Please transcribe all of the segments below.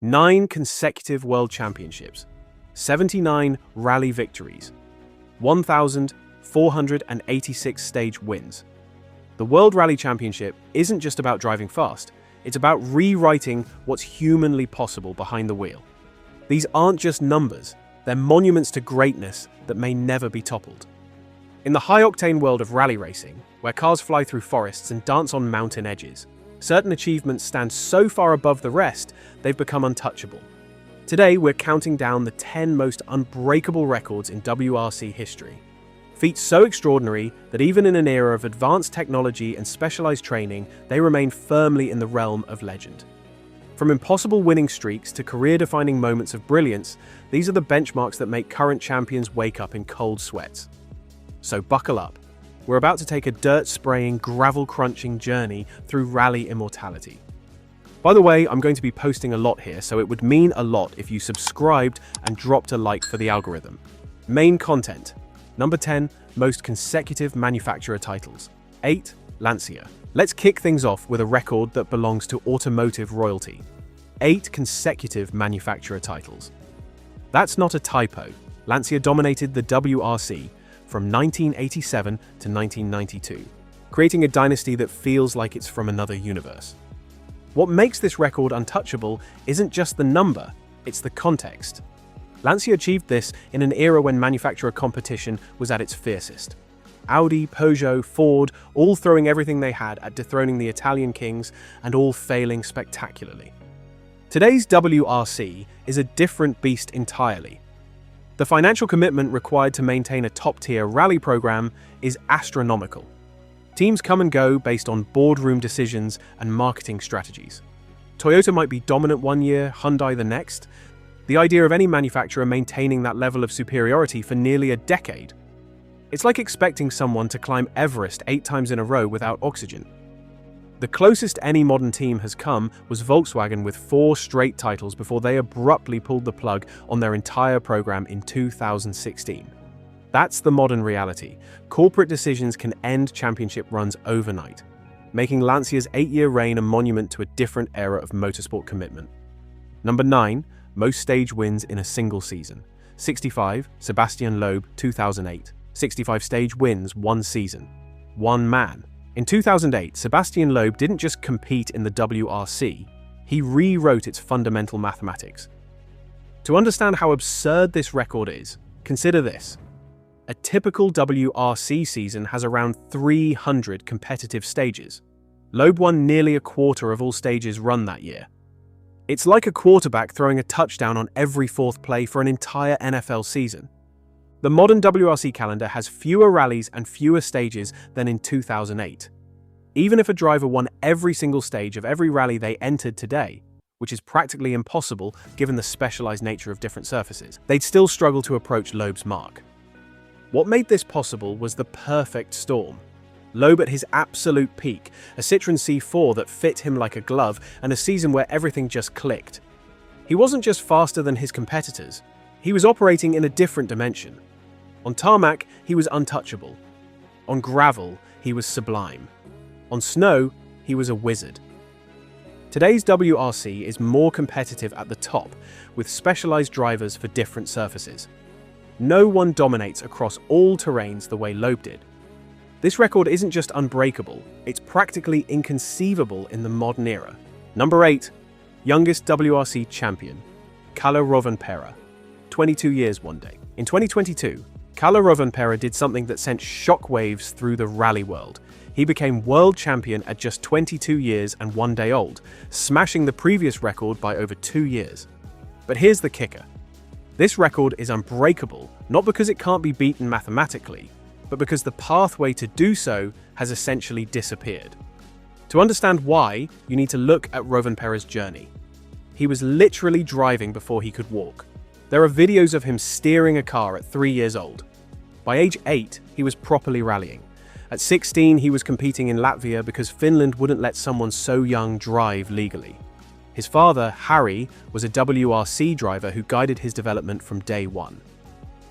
9 consecutive world championships, 79 rally victories, 1,486 stage wins. The World Rally Championship isn't just about driving fast, it's about rewriting what's humanly possible behind the wheel. These aren't just numbers, they're monuments to greatness that may never be toppled. In the high-octane world of rally racing, where cars fly through forests and dance on mountain edges, certain achievements stand so far above the rest, they've become untouchable. Today, we're counting down the 10 most unbreakable records in WRC history. Feats so extraordinary that even in an era of advanced technology and specialized training, they remain firmly in the realm of legend. From impossible winning streaks to career-defining moments of brilliance, these are the benchmarks that make current champions wake up in cold sweats. So buckle up. We're about to take a dirt-spraying, gravel-crunching journey through rally immortality. By the way, I'm going to be posting a lot here, so it would mean a lot if you subscribed and dropped a like for the algorithm. Main content. Number 10, most consecutive manufacturer titles. 8, Lancia. Let's kick things off with a record that belongs to automotive royalty. 8 consecutive manufacturer titles. That's not a typo. Lancia dominated the WRC from 1987 to 1992, creating a dynasty that feels like it's from another universe. What makes this record untouchable isn't just the number, it's the context. Lancia achieved this in an era when manufacturer competition was at its fiercest. Audi, Peugeot, Ford, all throwing everything they had at dethroning the Italian kings and all failing spectacularly. Today's WRC is a different beast entirely. The financial commitment required to maintain a top-tier rally program is astronomical. Teams come and go based on boardroom decisions and marketing strategies. Toyota might be dominant one year, Hyundai the next. The idea of any manufacturer maintaining that level of superiority for nearly a decade. It's like expecting someone to climb Everest 8 times in a row without oxygen. The closest any modern team has come was Volkswagen with 4 straight titles before they abruptly pulled the plug on their entire program in 2016. That's the modern reality. Corporate decisions can end championship runs overnight, making Lancia's 8-year reign a monument to a different era of motorsport commitment. Number 9, most stage wins in a single season. 65, Sebastien Loeb, 2008. 65 stage wins, one season. One man. In 2008, Sebastien Loeb didn't just compete in the WRC, he rewrote its fundamental mathematics. To understand how absurd this record is, consider this. A typical WRC season has around 300 competitive stages. Loeb won nearly a quarter of all stages run that year. It's like a quarterback throwing a touchdown on every 4th play for an entire NFL season. The modern WRC calendar has fewer rallies and fewer stages than in 2008. Even if a driver won every single stage of every rally they entered today, which is practically impossible given the specialized nature of different surfaces, they'd still struggle to approach Loeb's mark. What made this possible was the perfect storm. Loeb at his absolute peak, a Citroën C4 that fit him like a glove, and a season where everything just clicked. He wasn't just faster than his competitors, he was operating in a different dimension. On tarmac, he was untouchable. On gravel, he was sublime. On snow, he was a wizard. Today's WRC is more competitive at the top, with specialized drivers for different surfaces. No one dominates across all terrains the way Loeb did. This record isn't just unbreakable, it's practically inconceivable in the modern era. Number 8, youngest WRC champion, Kalle Rovanperä, 22 years one day. In 2022, Kalle Rovanperä did something that sent shockwaves through the rally world. He became world champion at just 22 years and 1 day old, smashing the previous record by over 2 years. But here's the kicker. This record is unbreakable, not because it can't be beaten mathematically, but because the pathway to do so has essentially disappeared. To understand why, you need to look at Rovanperä's journey. He was literally driving before he could walk. There are videos of him steering a car at 3 years old. By age 8, he was properly rallying. At 16, he was competing in Latvia because Finland wouldn't let someone so young drive legally. His father, Harry, was a WRC driver who guided his development from day one.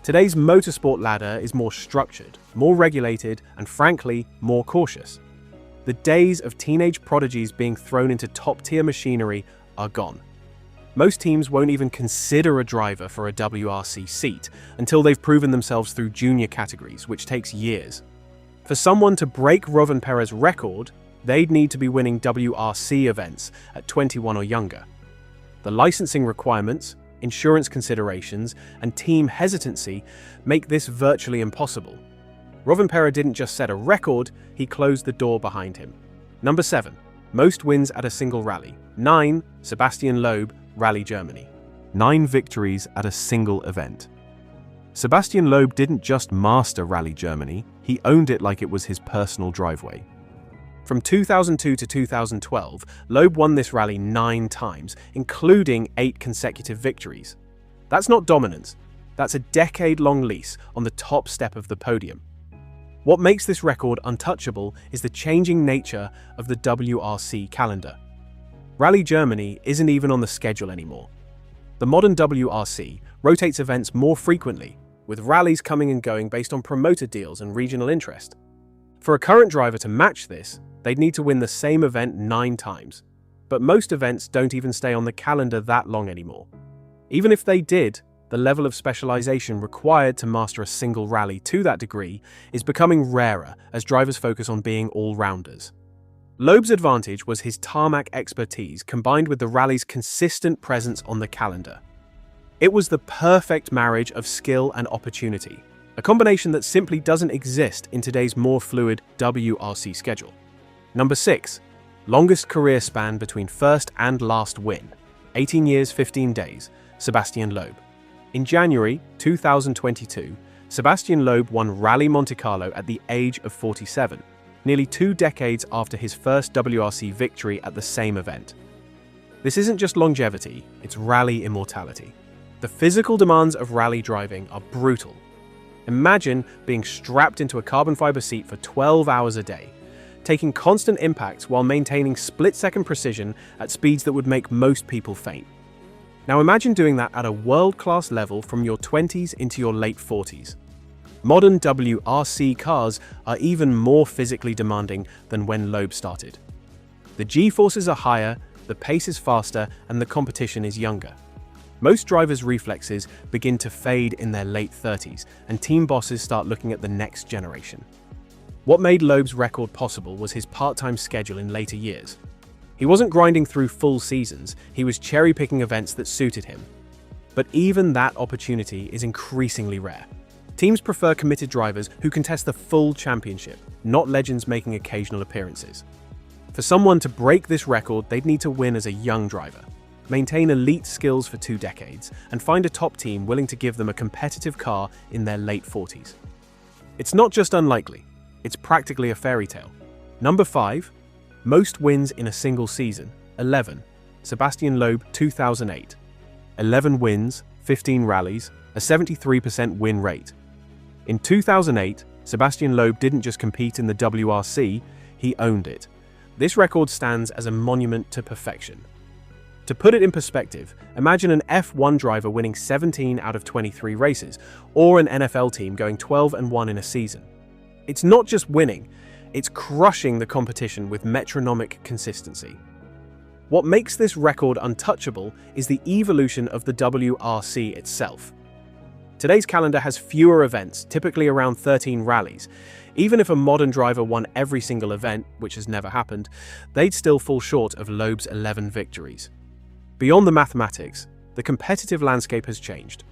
Today's motorsport ladder is more structured, more regulated, and frankly, more cautious. The days of teenage prodigies being thrown into top-tier machinery are gone. Most teams won't even consider a driver for a WRC seat until they've proven themselves through junior categories, which takes years. For someone to break Rovanpera's record, they'd need to be winning WRC events at 21 or younger. The licensing requirements, insurance considerations, and team hesitancy make this virtually impossible. Rovanpera didn't just set a record, he closed the door behind him. Number 7. Most wins at a single rally. 9. Sebastien Loeb, Rally Germany. 9 victories at a single event. Sebastien Loeb didn't just master Rally Germany, he owned it like it was his personal driveway. From 2002 to 2012, Loeb won this rally 9 times, including 8 consecutive victories. That's not dominance, that's a decade-long lease on the top step of the podium. What makes this record untouchable is the changing nature of the WRC calendar. Rally Germany isn't even on the schedule anymore. The modern WRC rotates events more frequently, with rallies coming and going based on promoter deals and regional interest. For a current driver to match this, they'd need to win the same event 9 times. But most events don't even stay on the calendar that long anymore. Even if they did, the level of specialization required to master a single rally to that degree is becoming rarer as drivers focus on being all-rounders. Loeb's advantage was his tarmac expertise combined with the rally's consistent presence on the calendar. It was the perfect marriage of skill and opportunity, a combination that simply doesn't exist in today's more fluid WRC schedule. Number 6. Longest career span between first and last win. 18 years, 15 days. Sebastien Loeb. In January 2022, Sebastien Loeb won Rally Monte Carlo at the age of 47, nearly 2 decades after his first WRC victory at the same event. This isn't just longevity, it's rally immortality. The physical demands of rally driving are brutal. Imagine being strapped into a carbon fiber seat for 12 hours a day, taking constant impacts while maintaining split-second precision at speeds that would make most people faint. Now imagine doing that at a world-class level from your 20s into your late 40s. Modern WRC cars are even more physically demanding than when Loeb started. The G-forces are higher, the pace is faster, and the competition is younger. Most drivers' reflexes begin to fade in their late 30s, and team bosses start looking at the next generation. What made Loeb's record possible was his part-time schedule in later years. He wasn't grinding through full seasons, he was cherry-picking events that suited him. But even that opportunity is increasingly rare. Teams prefer committed drivers who can test the full championship, not legends making occasional appearances. For someone to break this record, they'd need to win as a young driver, maintain elite skills for 2 decades, and find a top team willing to give them a competitive car in their late 40s. It's not just unlikely, it's practically a fairy tale. Number 5. Most wins in a single season. 11. Sebastien Loeb 2008. 11 wins, 15 rallies, a 73% win rate. In 2008, Sebastien Loeb didn't just compete in the WRC, he owned it. This record stands as a monument to perfection. To put it in perspective, imagine an F1 driver winning 17 out of 23 races, or an NFL team going 12-1 in a season. It's not just winning, it's crushing the competition with metronomic consistency. What makes this record untouchable is the evolution of the WRC itself. Today's calendar has fewer events, typically around 13 rallies. Even if a modern driver won every single event, which has never happened, they'd still fall short of Loeb's 11 victories. Beyond the mathematics, the competitive landscape has changed.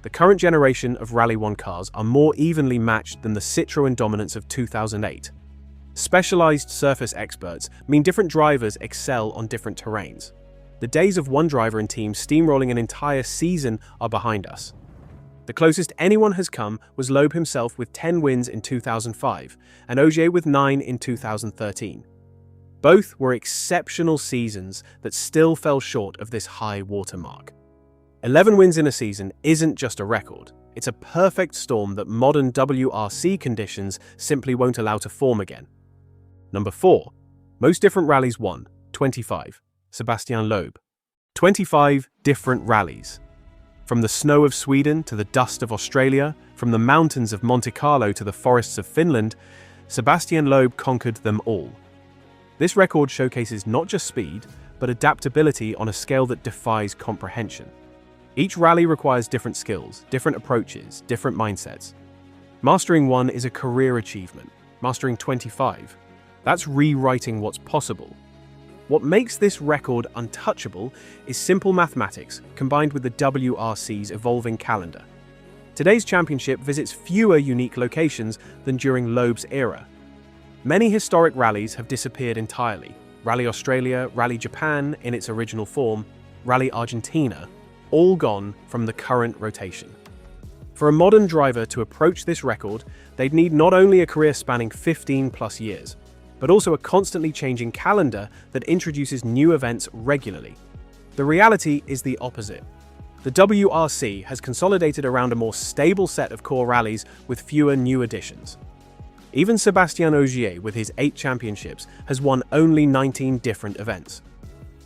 The current generation of Rally 1 cars are more evenly matched than the Citroën dominance of 2008. Specialized surface experts mean different drivers excel on different terrains. The days of one driver and team steamrolling an entire season are behind us. The closest anyone has come was Loeb himself with 10 wins in 2005, and Ogier with 9 in 2013. Both were exceptional seasons that still fell short of this high watermark. 11 wins in a season isn't just a record, it's a perfect storm that modern WRC conditions simply won't allow to form again. Number 4. Most different rallies won. 25. Sebastien Loeb. 25 different rallies. From the snow of Sweden to the dust of Australia, from the mountains of Monte Carlo to the forests of Finland, Sebastien Loeb conquered them all. This record showcases not just speed, but adaptability on a scale that defies comprehension. Each rally requires different skills, different approaches, different mindsets. Mastering 1 is a career achievement. Mastering 25, that's rewriting what's possible. What makes this record untouchable is simple mathematics combined with the WRC's evolving calendar. Today's championship visits fewer unique locations than during Loeb's era. Many historic rallies have disappeared entirely. Rally Australia, Rally Japan in its original form, Rally Argentina, all gone from the current rotation. For a modern driver to approach this record, they'd need not only a career spanning 15+ years, but also a constantly changing calendar that introduces new events regularly. The reality is the opposite. The WRC has consolidated around a more stable set of core rallies with fewer new additions. Even Sebastien Loeb, with his 8 championships, has won only 19 different events.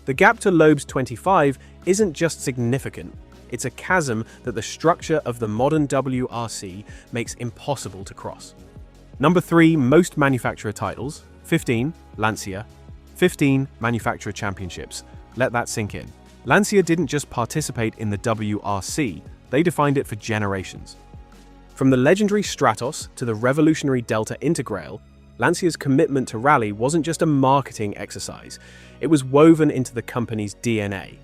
The gap to Loeb's 25 isn't just significant, it's a chasm that the structure of the modern WRC makes impossible to cross. Number 3, most manufacturer titles, 15, Lancia. 15, manufacturer championships. Let that sink in. Lancia didn't just participate in the WRC, they defined it for generations. From the legendary Stratos to the revolutionary Delta Integrail, Lancia's commitment to rally wasn't just a marketing exercise, it was woven into the company's DNA.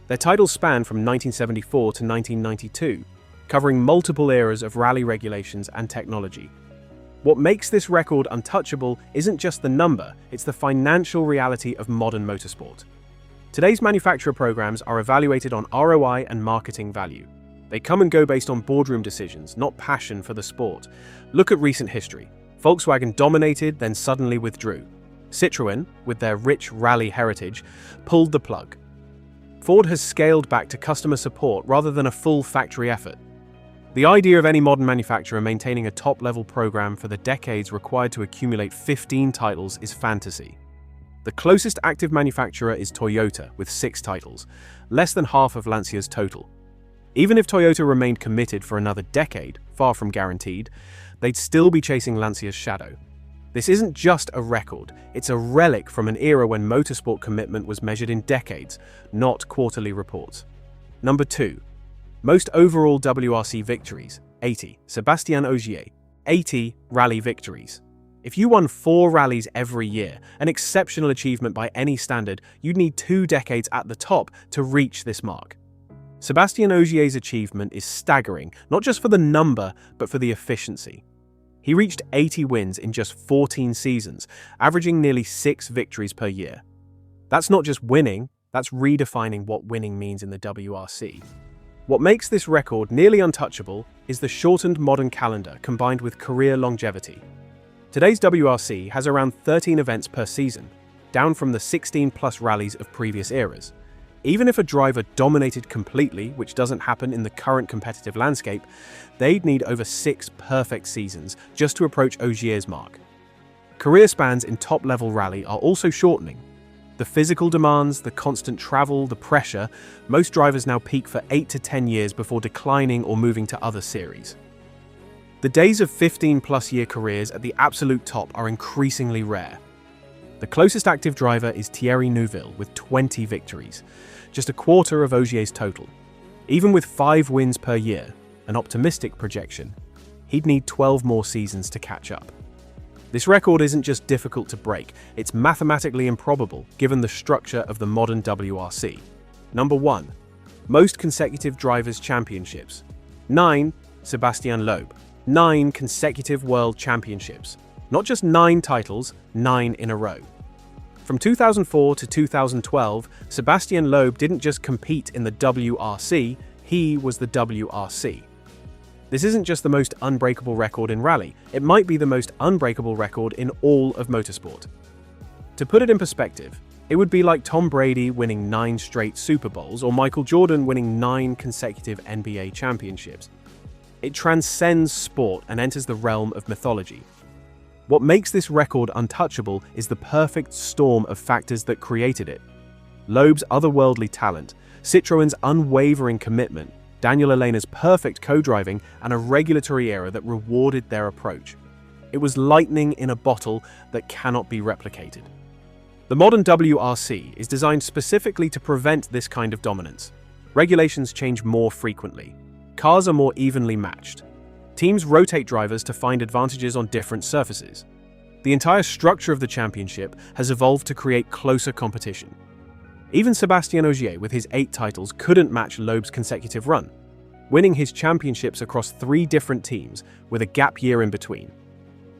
Their titles span from 1974 to 1992, covering multiple eras of rally regulations and technology. What makes this record untouchable isn't just the number, it's the financial reality of modern motorsport. Today's manufacturer programs are evaluated on ROI and marketing value. They come and go based on boardroom decisions, not passion for the sport. Look at recent history. Volkswagen dominated, then suddenly withdrew. Citroën, with their rich rally heritage, pulled the plug. Ford has scaled back to customer support rather than a full factory effort. The idea of any modern manufacturer maintaining a top-level program for the decades required to accumulate 15 titles is fantasy. The closest active manufacturer is Toyota, with 6 titles, less than half of Lancia's total. Even if Toyota remained committed for another decade, far from guaranteed, they'd still be chasing Lancia's shadow. This isn't just a record, it's a relic from an era when motorsport commitment was measured in decades, not quarterly reports. Number 2. Most overall WRC victories, 80. Sebastien Loeb, 80 rally victories. If you won 4 rallies every year, an exceptional achievement by any standard, you'd need 2 decades at the top to reach this mark. Sebastien Loeb's achievement is staggering, not just for the number, but for the efficiency. He reached 80 wins in just 14 seasons, averaging nearly 6 victories per year. That's not just winning, that's redefining what winning means in the WRC. What makes this record nearly untouchable is the shortened modern calendar combined with career longevity. Today's WRC has around 13 events per season, down from the 16+ rallies of previous eras. Even if a driver dominated completely, which doesn't happen in the current competitive landscape, they'd need over 6 perfect seasons just to approach Ogier's mark. Career spans in top-level rally are also shortening. The physical demands, the constant travel, the pressure, most drivers now peak for 8 to 10 years before declining or moving to other series. The days of 15+ year careers at the absolute top are increasingly rare. The closest active driver is Thierry Neuville with 20 victories, just a quarter of Ogier's total. Even with 5 wins per year, an optimistic projection, he'd need 12 more seasons to catch up. This record isn't just difficult to break, it's mathematically improbable given the structure of the modern WRC. Number 1. Most consecutive drivers' championships. 9. Sebastien Loeb. 9 consecutive world championships. Not just 9 titles, 9 in a row. From 2004 to 2012, Sebastien Loeb didn't just compete in the WRC, he was the WRC. This isn't just the most unbreakable record in rally, it might be the most unbreakable record in all of motorsport. To put it in perspective, it would be like Tom Brady winning 9 straight Super Bowls or Michael Jordan winning 9 consecutive NBA championships. It transcends sport and enters the realm of mythology. What makes this record untouchable is the perfect storm of factors that created it. Loeb's otherworldly talent, Citroën's unwavering commitment, Daniel Elena's perfect co-driving, and a regulatory era that rewarded their approach. It was lightning in a bottle that cannot be replicated. The modern WRC is designed specifically to prevent this kind of dominance. Regulations change more frequently. Cars are more evenly matched. Teams rotate drivers to find advantages on different surfaces. The entire structure of the championship has evolved to create closer competition. Even Sebastien Loeb, with his 8 titles, couldn't match Loeb's consecutive run, winning his championships across 3 different teams with a gap year in between.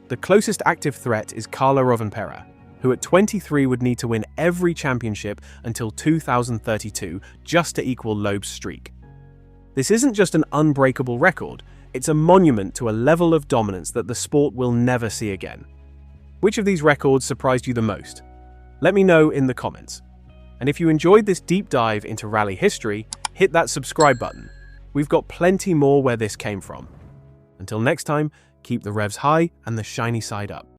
The closest active threat is Carlo Rovanperä, who at 23 would need to win every championship until 2032 just to equal Loeb's streak. This isn't just an unbreakable record, it's a monument to a level of dominance that the sport will never see again. Which of these records surprised you the most? Let me know in the comments. And if you enjoyed this deep dive into rally history, hit that subscribe button. We've got plenty more where this came from. Until next time, keep the revs high and the shiny side up.